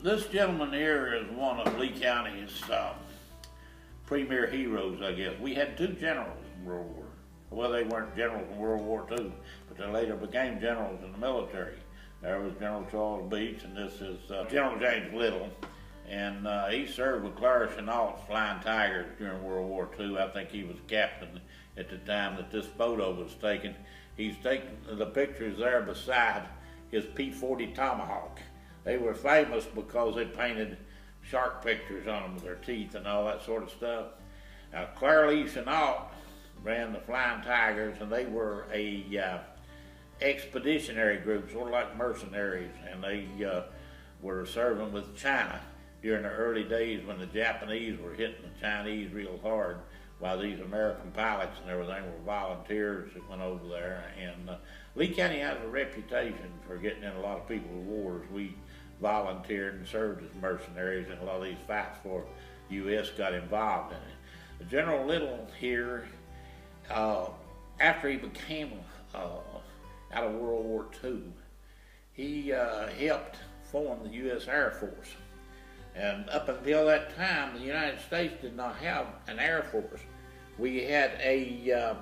This gentleman here is one of Lee County's premier heroes, I guess. We had two generals in World War. Well, they weren't generals in World War II, but they later became generals in the military. There was General Charles Beach, and this is General James Little. And he served with Clara Chenault's Flying Tigers during World War II. I think he was captain at the time that this photo was taken. He's taken the pictures there beside his P-40 Tomahawk. They were famous because they painted shark pictures on them with their teeth and all that sort of stuff. Now, Clara Lee Chenault ran the Flying Tigers, and they were a expeditionary group, sort of like mercenaries, and they were serving with China during the early days when the Japanese were hitting the Chinese real hard, while these American pilots and everything were volunteers that went over there. And Lee County has a reputation for getting in a lot of people's wars. We volunteered and served as mercenaries in a lot of these fights before the U.S. got involved in it. General Little here, after he became out of World War II, he helped form the U.S. Air Force. And up until that time, the United States did not have an Air Force. We had a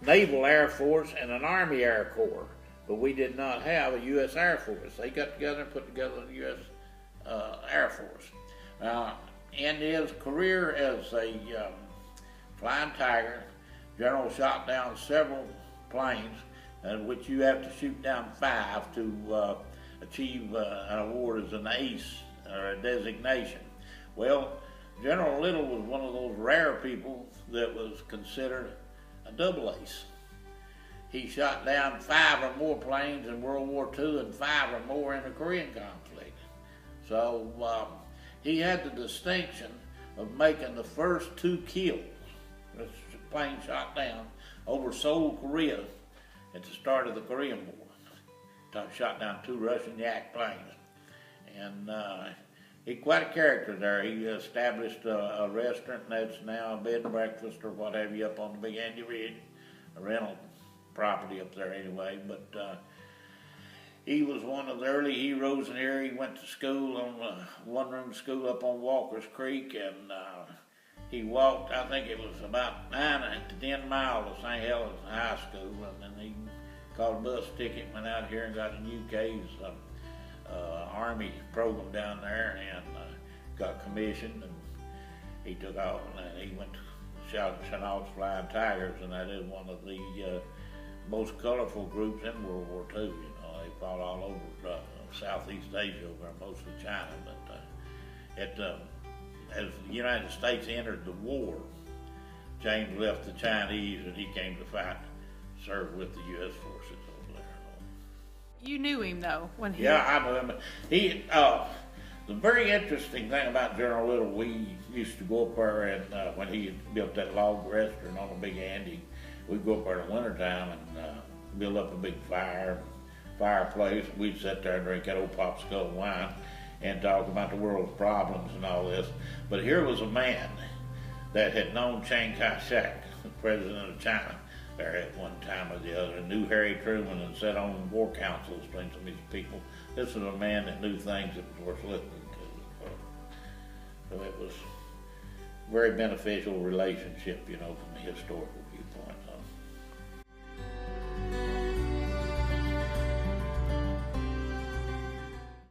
Naval Air Force and an Army Air Corps, but we did not have a U.S. Air Force. They got together and put together the U.S. Air Force. In his career as a Flying Tiger, General shot down several planes, in which you have to shoot down 5 to achieve an award as an ace or a designation. Well, General Little was one of those rare people that was considered a double ace. He shot down 5 or more planes in World War II and 5 or more in the Korean conflict. So he had the distinction of making the first 2 kills, this plane shot down, over Seoul, Korea at the start of the Korean War. Shot down 2 Russian Yak planes. And he's quite a character there. He established a restaurant that's now a bed and breakfast or what have you up on the Big Andy Ridge, a rental property up there anyway. But he was one of the early heroes in here. He went to school on a one-room school up on Walker's Creek, and he walked, I think it was about 9 to 10 miles to St. Helens High School, and then he caught a bus ticket, went out here and got in UK's Army program down there, and got commissioned, and he took off, and he went to Chenault's Flying Tigers, and that is one of the most colorful groups in World War II. You know, they fought all over Southeast Asia, over mostly China, but as the United States entered the war, James left the Chinese and he came to fight, serve with the U.S. forces over there. You knew him though when he... Yeah, I knew him. He, the very interesting thing about General Little, we used to go up there and when he built that log restaurant on the Big Andy, we'd go up there in the wintertime and build up a big fireplace. We'd sit there and drink that old popsicle wine and talk about the world's problems and all this. But here was a man that had known Chiang Kai-shek, the president of China, there at one time or the other, and knew Harry Truman and sat on war councils between some of these people. This was a man that knew things that was worth listening to. So it was a very beneficial relationship, you know, from a historical viewpoint. So.